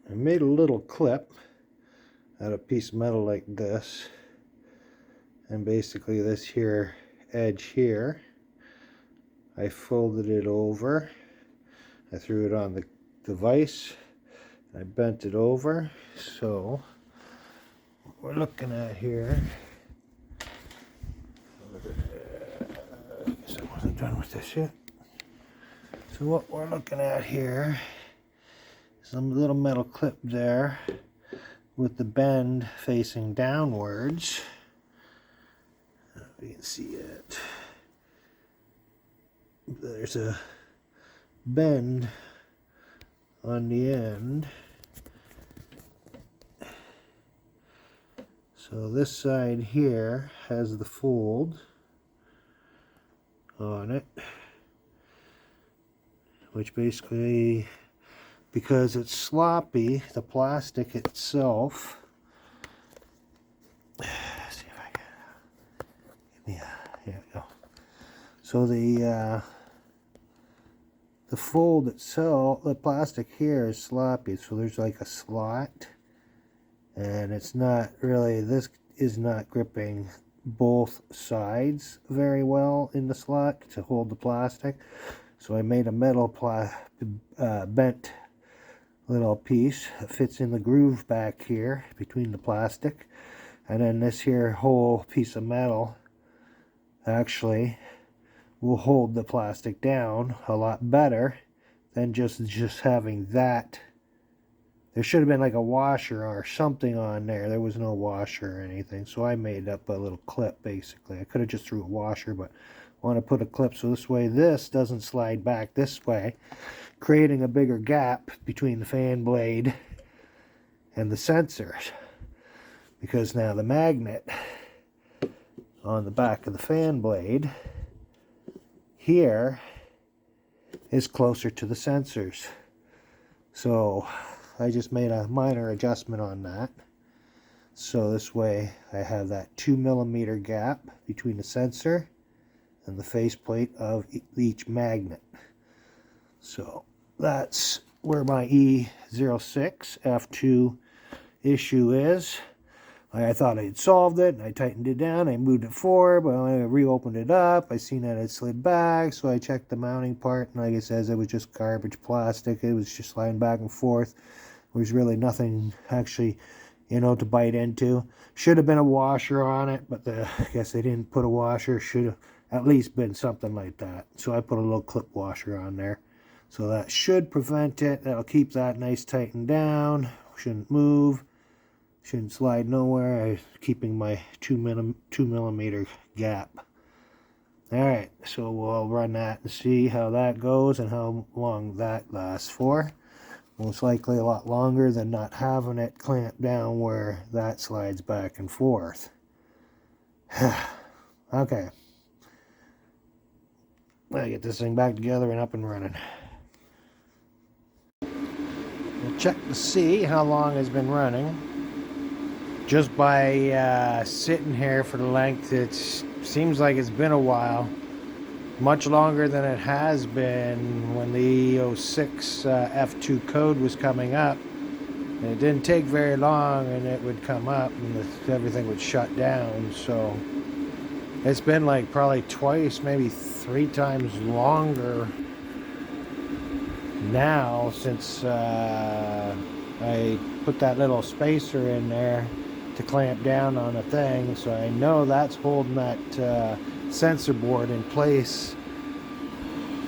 I made a little clip out of a piece of metal like this, and basically this here edge here, I folded it over, I threw it on the device, I bent it over. So what we're looking at here, I guess I wasn't done with this yet. So what we're looking at here is a little metal clip there with the bend facing downwards. You can see it. There's a bend on the end. So this side here has the fold on it, which basically, because it's sloppy, the plastic itself, let's see if I can, yeah, here we go. So the fold itself, the plastic here is sloppy, so there's like a slot, and it's not really, this is not gripping both sides very well in the slot to hold the plastic. So I made a metal bent little piece that fits in the groove back here between the plastic, and then this here whole piece of metal actually will hold the plastic down a lot better than just having that. There should have been like a washer or something on there. There was no washer or anything, so I made up a little clip basically. I could have just threw a washer, but I want to put a clip so this way this doesn't slide back this way, creating a bigger gap between the fan blade and the sensors, because now the magnet on the back of the fan blade here is closer to the sensors. So I just made a minor adjustment on that. So this way I have that 2mm gap between the sensor and the faceplate of each magnet. So that's where my E06 F2 issue is. I thought I had solved it, and I tightened it down, I moved it forward, but when I reopened it up, I seen that it slid back, so I checked the mounting part, and like it says, it was just garbage plastic. It was just sliding back and forth. There was really nothing actually, you know, to bite into. Should have been a washer on it, but I guess they didn't put a washer. Should have at least been something like that. So I put a little clip washer on there. So that should prevent it. That'll keep that nice tightened down. Shouldn't move. Shouldn't slide nowhere. I'm keeping my 2mm gap. Alright, so we'll run that and see how that goes and how long that lasts for. Most likely a lot longer than not having it clamped down where that slides back and forth. Okay. I'll get this thing back together and up and running. We'll check to see how long it's been running. Just by sitting here for the length, it seems like it's been a while. Much longer than it has been when the E06 F2 code was coming up. And it didn't take very long and it would come up and everything would shut down. So it's been like probably twice, maybe 3 times longer now since I put that little spacer in there to clamp down on a thing. So I know that's holding that sensor board in place,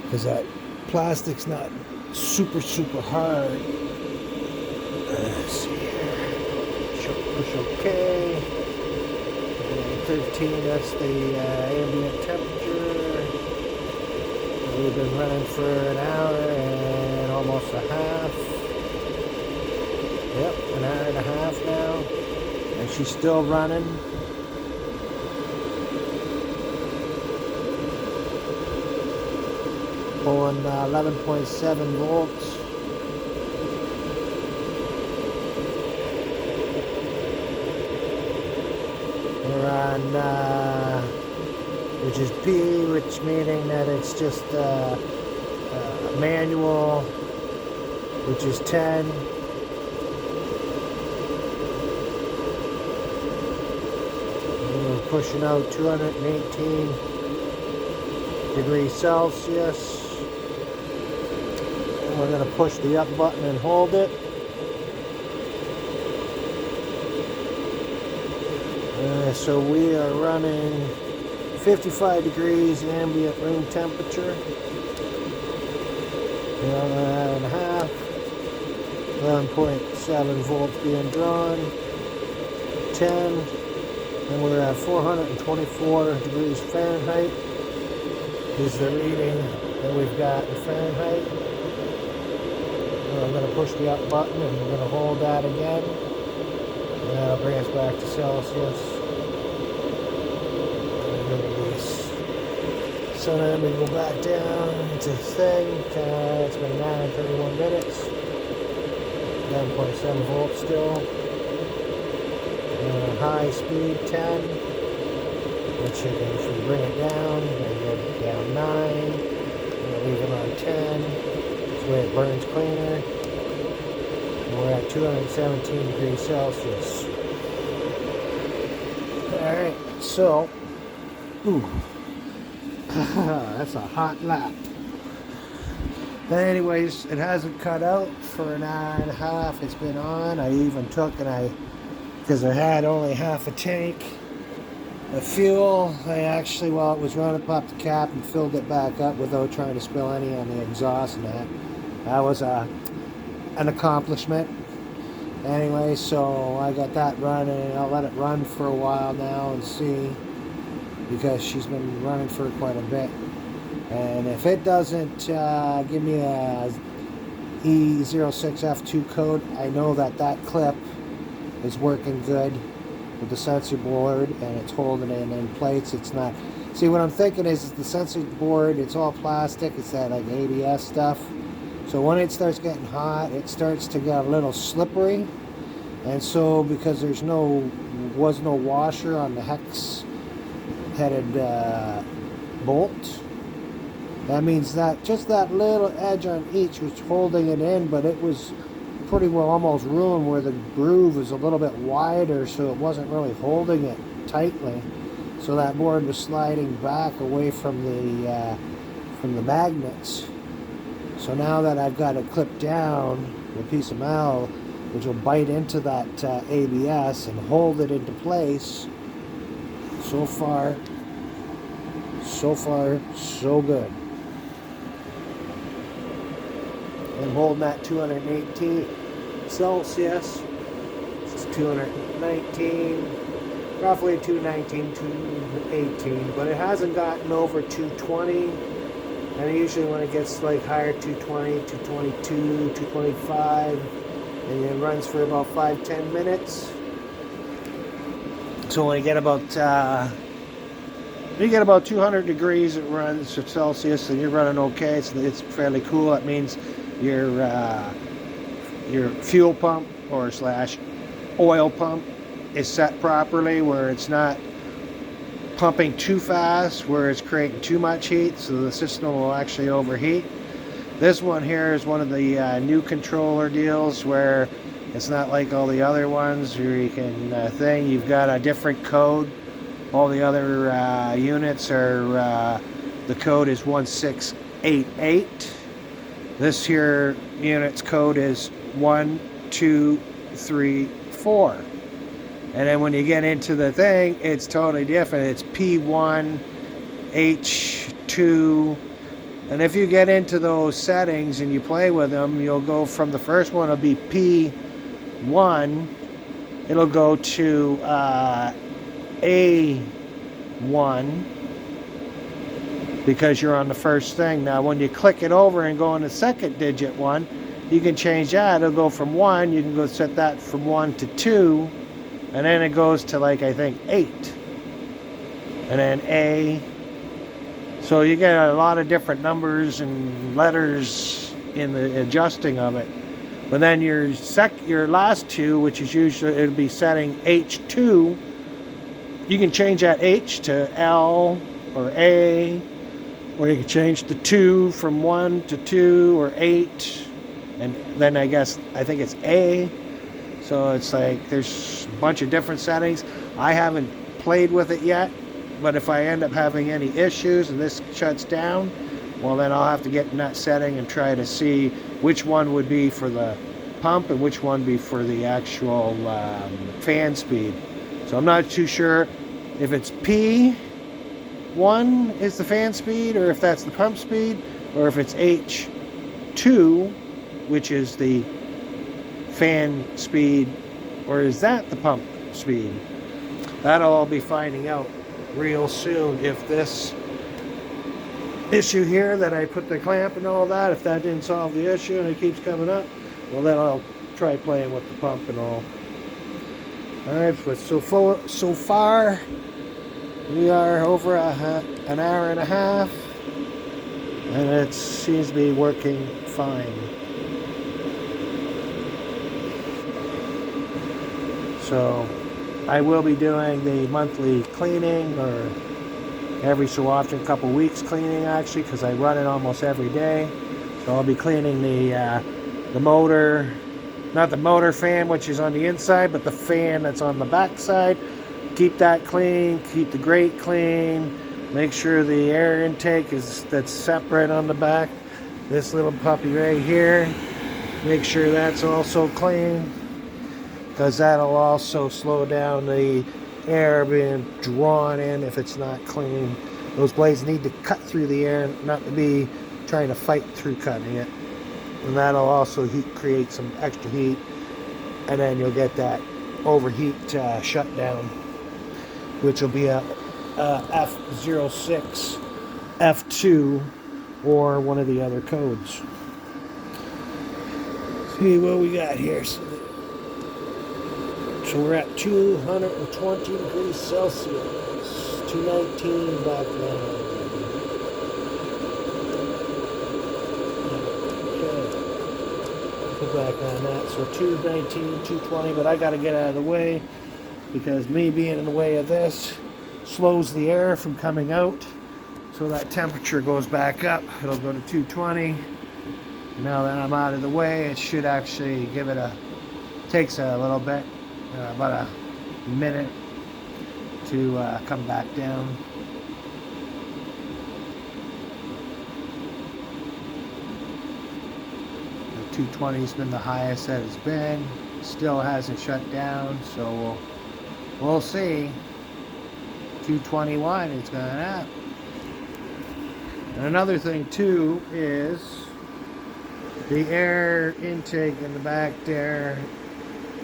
because that plastic's not super hard. Let's see here. Push OK. And 13, that's the ambient temperature. We've been running for an hour and almost a half. Yep, an hour and a half now. And she's still running. Pulling 11.7 volts. We're on, which is P, which meaning that it's just manual, which is 10. pushing out 218 degrees Celsius. And we're going to push the up button and hold it. So we are running 55 degrees ambient room temperature. 11.5. 11.7 volts being drawn. 10. And we're at 424 degrees Fahrenheit is the reading that we've got in Fahrenheit. I'm going to push the up button and we're going to hold that again. And that'll bring us back to Celsius. So then we go back down to thing. It's been an hour and 31 minutes. 11.7 volts still. High speed 10, which if we bring it down, and go down 9, and leave it on 10, this way it burns cleaner. And we're at 217 degrees Celsius. Alright, so, that's a hot lap. Anyways, it hasn't cut out for an hour and a half. It's been on. I even took because I had only half a tank of fuel, I actually, while it was running, popped the cap and filled it back up without trying to spill any on the exhaust and that. That was an accomplishment. Anyway, so I got that running. I'll let it run for a while now and see, because she's been running for quite a bit. And if it doesn't give me a E06 F2 code, I know that clip is working good with the sensor board and it's holding it in place. It's not. See, what I'm thinking is the sensor board, it's all plastic. It's that like ABS stuff. So when it starts getting hot, it starts to get a little slippery. And so because was no washer on the hex headed bolt, that means that just that little edge on each was holding it in, but it was pretty well almost ruined where the groove was a little bit wider, so it wasn't really holding it tightly. So that board was sliding back away from the magnets. So now that I've got it clipped down with a piece of metal, which will bite into that ABS and hold it into place, so far, so good. I'm holding that 218 Celsius. It's 219, roughly 219, 218, but it hasn't gotten over 220. And usually when it gets like higher, 220, 222, 225, and it runs for about 5-10 minutes. So when you get about 200 degrees, it runs at Celsius, and you're running okay. It's fairly cool. That means your fuel pump or / oil pump is set properly, where it's not pumping too fast, where it's creating too much heat, so the system will actually overheat. This one here is one of the new controller deals where it's not like all the other ones where you can you've got a different code. All the other units are the code is 1688. This here unit's code is 1234. And then when you get into the thing, it's totally different. It's P1, H2. And if you get into those settings and you play with them, you'll go from the first one, it'll be P1. It'll go to A1. Because you're on the first thing. Now when you click it over and go on the second digit one, you can change that. It'll go from 1, you can go set that from 1 to 2, and then it goes to like I think 8. And then A. So you get a lot of different numbers and letters in the adjusting of it. But then your last two, which is usually it'll be setting H2, you can change that H to L or A. Or you can change the 2 from 1 to 2 or 8. And then I think it's A. So it's like there's a bunch of different settings. I haven't played with it yet, but if I end up having any issues and this shuts down, well, then I'll have to get in that setting and try to see which one would be for the pump and which one be for the actual fan speed. So I'm not too sure if it's P1 is the fan speed, or if that's the pump speed, or if it's H2, which is the fan speed, or is that the pump speed? That'll all be finding out real soon. If this issue here that I put the clamp and all that, if that didn't solve the issue and it keeps coming up, well, then I'll try playing with the pump and all. Alright, but so far we are over an hour and a half, and it seems to be working fine. So I will be doing the monthly cleaning, or every so often, a couple weeks cleaning actually, because I run it almost every day. So I'll be cleaning the motor, not the motor fan, which is on the inside, but the fan that's on the back side. Keep that clean, keep the grate clean, make sure the air intake that's separate on the back. This little puppy right here, make sure that's also clean, because that'll also slow down the air being drawn in if it's not clean. Those blades need to cut through the air, not to be trying to fight through cutting it. And that'll also create some extra heat, and then you'll get that overheat shutdown, which will be a E06, F2, or one of the other codes. See what we got here. So we're at 220 degrees Celsius, 219 back now. Put back on that. So 219, 220, but I got to get out of the way, because me being in the way of this slows the air from coming out. So that temperature goes back up. It'll go to 220. Now that I'm out of the way, it should actually give it takes a little bit, about a minute to come back down. The 220's been the highest that it's been. Still hasn't shut down, so we'll see. 221 is going up. And another thing too is the air intake in the back there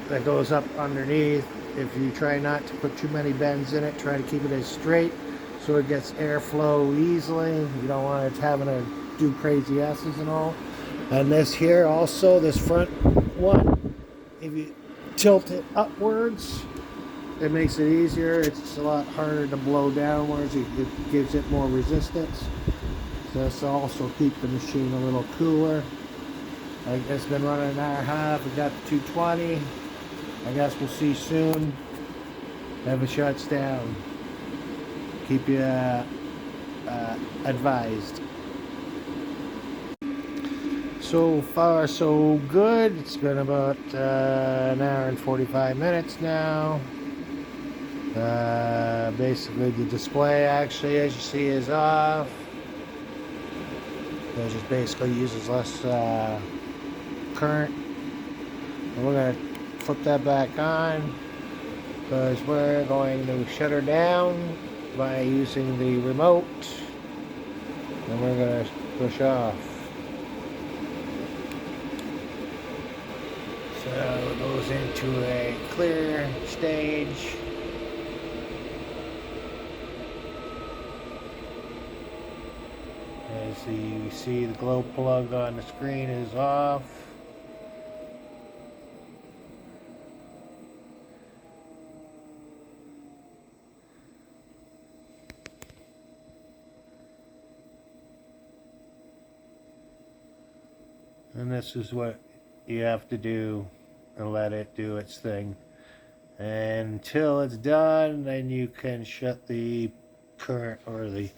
that goes up underneath. If you try not to put too many bends in it, try to keep it as straight so it gets airflow easily. You don't want it having to do crazy S's and all. And this here also, this front one, if you tilt it upwards, it makes it easier. It's a lot harder to blow downwards. It gives it more resistance. So this will also keep the machine a little cooler. It's been running an hour and a half. We got the 220. I guess we'll see soon if it shuts down. Keep you advised. So far so good. It's been about an hour and 45 minutes now. Basically the display actually, as you see, is off. It just basically uses less current. And we're going to flip that back on, because we're going to shut her down by using the remote, and we're going to push off. So it goes into a clear stage. As you see, the glow plug on the screen is off. And this is what you have to do, and let it do its thing. And until it's done, then you can shut the current or the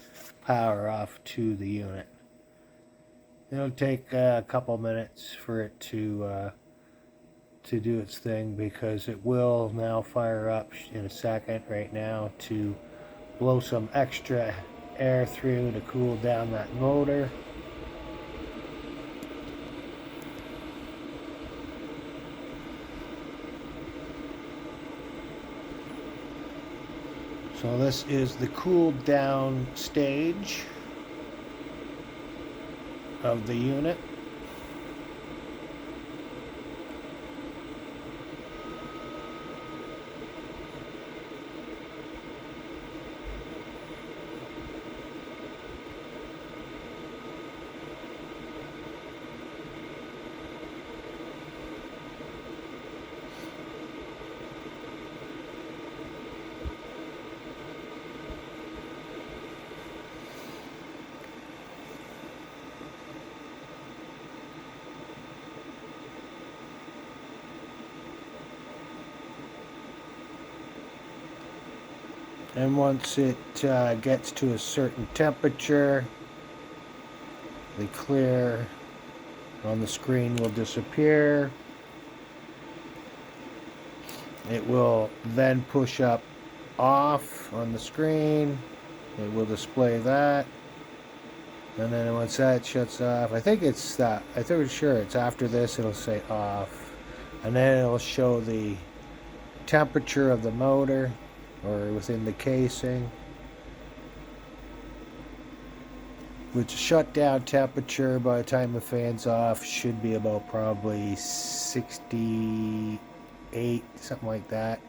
power off to the unit. It'll take a couple minutes for it to to do its thing, because it will now fire up in a second right now to blow some extra air through to cool down that motor. So this is the cool down stage of the unit. And once it gets to a certain temperature, the clear on the screen will disappear. It will then push up off on the screen. It will display that. And then once that shuts off, I think it's that. I think it's sure it's after this, it'll say off. And then it'll show the temperature of the motor, or within the casing, which shutdown temperature by the time the fan's off should be about probably 68, something like that.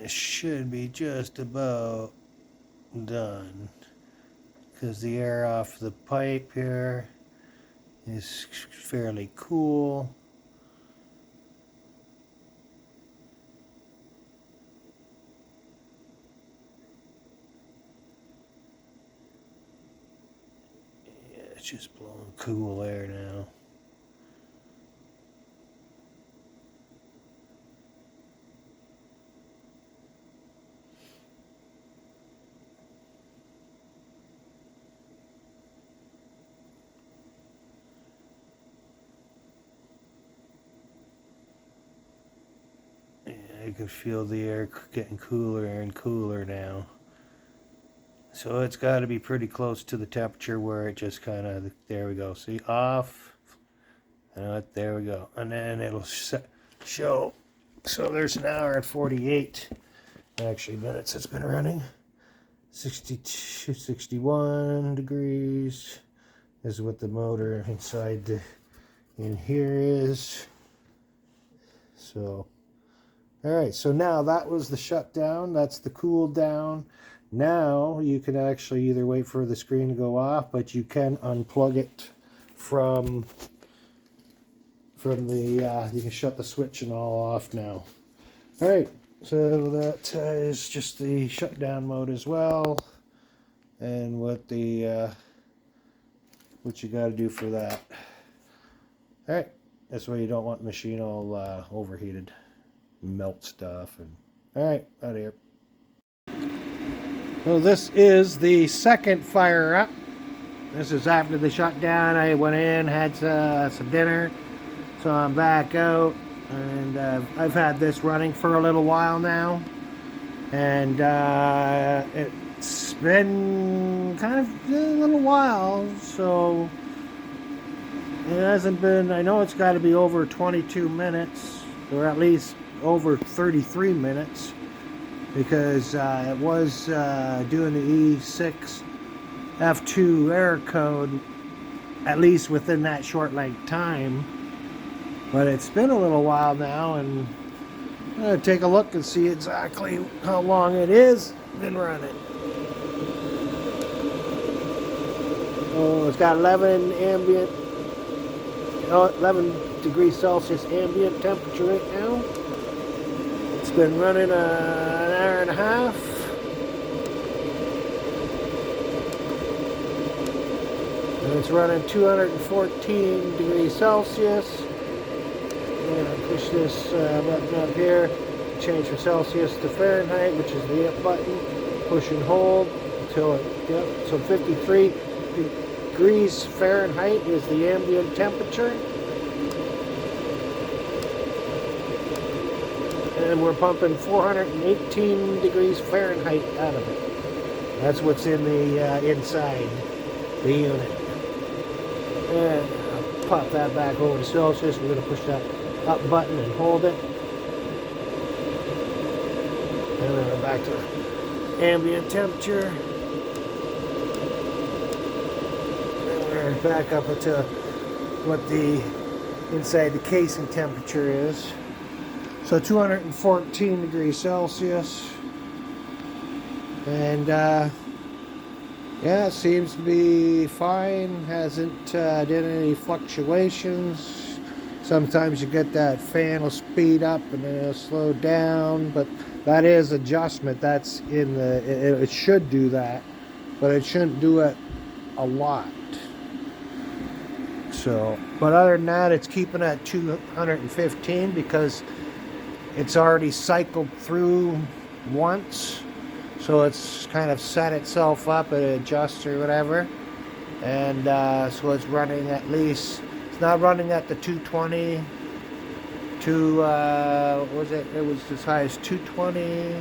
It should be just about done, because the air off the pipe here is fairly cool. Yeah, it's just blowing cool air now. You can feel the air getting cooler and cooler now. So it's got to be pretty close to the temperature where it just kind of, there we go. See, off. And there we go. And then it'll show. So there's an hour and 48 actually minutes it's been running. 62, 61 degrees is what the motor inside in here is. So, all right, so now that was the shutdown. That's the cool down. Now you can actually either wait for the screen to go off, but you can unplug it from the, you can shut the switch and all off now. All right, so that is just the shutdown mode as well, and what the what you got to do for that. All right, that's why you don't want the machine all overheated, melt stuff. And all right, out of here. So this is the second fire up. This is after the shutdown. I went in, had some dinner, so I'm back out, and I've had this running for a little while now, and it's been kind of a little while, so it hasn't been, I know it's got to be over 22 minutes, or at least over 33 minutes, because it was doing the E06 F2 error code, at least within that short length time. But it's been a little while now, and I'm going to take a look and see exactly how long it is been running. Oh, it's got 11 ambient, 11 degrees Celsius ambient temperature right now. It's been running an hour and a half. And it's running 214 degrees Celsius. I'm going to push this button up here, change from Celsius to Fahrenheit, which is the up button. Push and hold until it, yep, so 53 degrees Fahrenheit is the ambient temperature. And we're pumping 418 degrees Fahrenheit out of it. That's what's in the inside the unit. And I'll pop that back over to Celsius. We're going to push that up button and hold it. And then we're back to ambient temperature. And we're back up to what the inside the casing temperature is. So 214 degrees Celsius. And yeah, it seems to be fine. Hasn't did any fluctuations. Sometimes you get that fan will speed up and then it'll slow down, but that is adjustment. That's in the, it should do that, but it shouldn't do it a lot. So, but other than that, it's keeping at 215 because it's already cycled through once. So it's kind of set itself up, it adjusts or whatever. And so it's running at least, it's not running at the 220 to, what was it? It was as high as 220,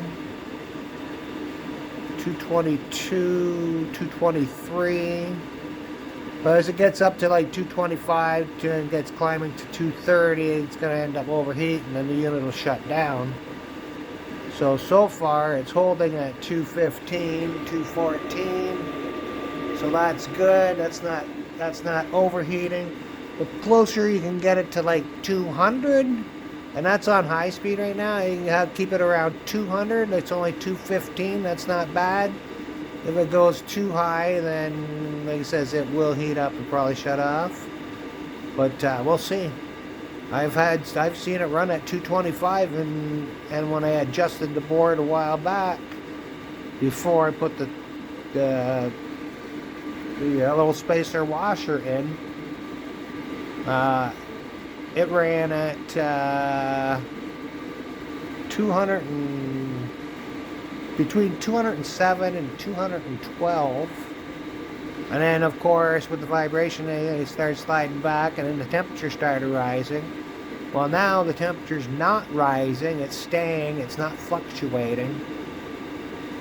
222, 223. But as it gets up to like 225 and gets climbing to 230, it's going to end up overheating and then the unit will shut down. So far it's holding at 215, 214. So that's good. That's not overheating. The closer you can get it to like 200, and that's on high speed right now. You can keep it around 200. It's only 215. That's not bad. If it goes too high, then like it says, it will heat up and probably shut off. But we'll see. I've seen it run at 225, and when I adjusted the board a while back, before I put the little spacer washer in, it ran at 200 and between 207 and 212. And then, of course, with the vibration, it started sliding back, and then the temperature started rising. Well, now the temperature's not rising, it's staying, it's not fluctuating.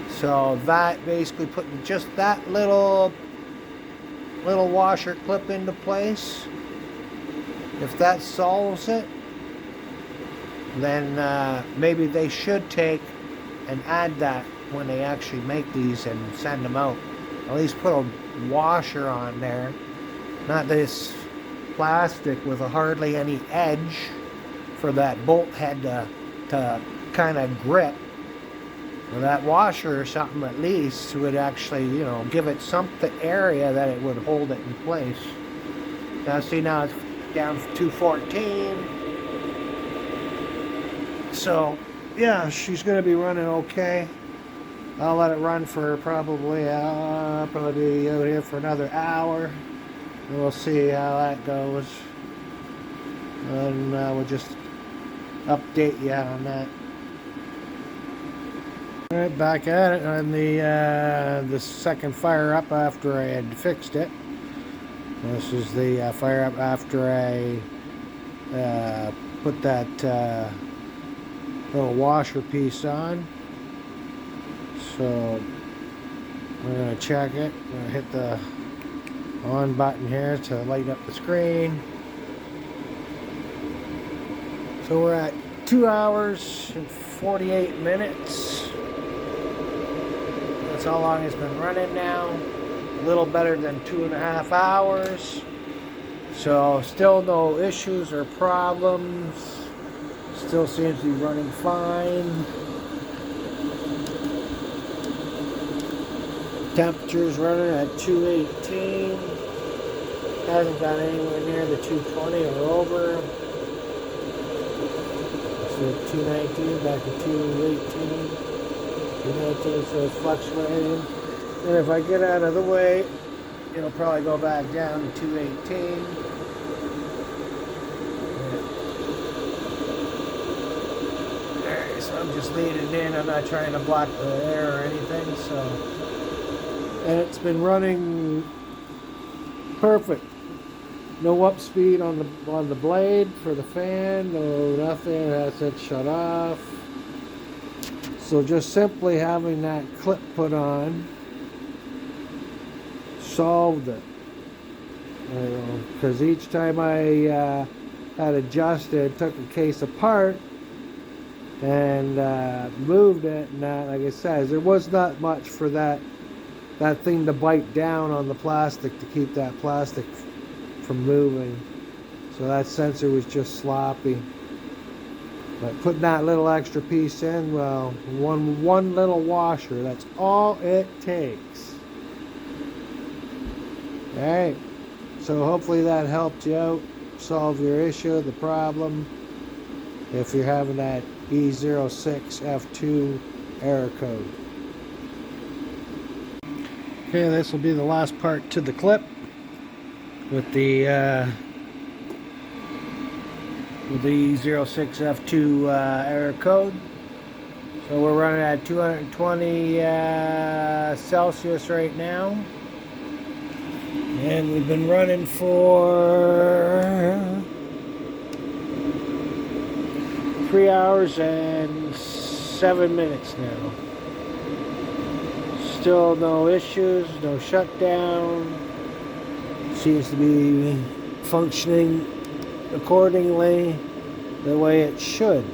So that basically putting just that little washer clip into place, if that solves it, then maybe they should take and add that when they actually make these and send them out. At least put a washer on there, not this plastic with hardly any edge for that bolt head to kind of grip. Well, that washer or something at least would actually, you know, give it something area that it would hold it in place. Now see, now it's down to 214. So yeah, she's going to be running okay. I'll let it run for probably be out here for another hour. And we'll see how that goes. And we'll just update you on that. Alright, back at it on the second fire up after I had fixed it. This is the fire up after I put that little washer piece on. So we're going to check it. I'm going to hit the on button here to light up the screen. So we're at 2 hours and 48 minutes. That's how long it's been running now. A little better than 2.5 hours. So still no issues or problems. Still seems to be running fine. Temperature's running at 218. Hasn't got anywhere near the 220 or over. So 219 back to 218. 219, so it's fluctuating. And if I get out of the way, it'll probably go back down to 218. Alright, so I'm just leaning in. I'm not trying to block the air or anything. So, and it's been running perfect. No up speed on the blade for the fan. No nothing. That's it. Shut off. So just simply having that clip put on solved it. Because each time I had adjusted, took a case apart and moved it, and like I said, there was not much for that thing to bite down on the plastic to keep that plastic from moving. So that sensor was just sloppy. But putting that little extra piece in, well, one little washer, that's all it takes. Alright, so hopefully that helped you out, solve your issue, the problem, if you're having that E06 F2 error code. Okay, this will be the last part to the clip with the E06 F2 error code. So we're running at 220 Celsius right now. And we've been running for 3 hours and 7 minutes now. Still no issues, no shutdown. Seems to be functioning accordingly the way it should.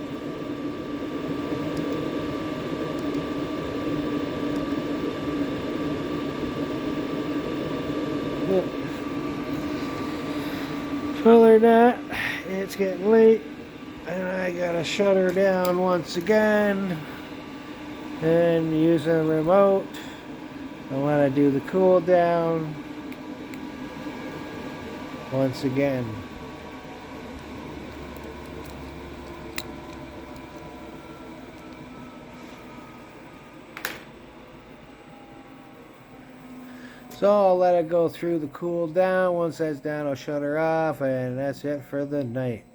Other than that, it's getting late and I gotta shut her down once again and using the remote. I want to do the cool down once again. So I'll let it go through the cool down. Once that's down, I'll shut her off, and that's it for the night.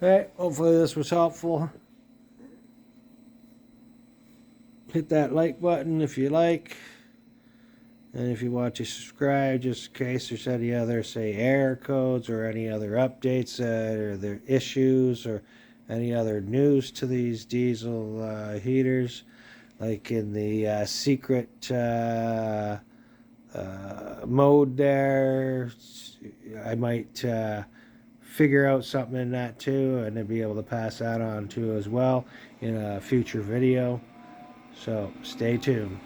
Alright, hopefully this was helpful. Hit that like button if you like. And if you want to subscribe, just in case there's any other, say, error codes or any other updates or their issues or any other news to these diesel heaters, like in the secret mode there. I might figure out something in that too, and then be able to pass that on too as well in a future video. So stay tuned.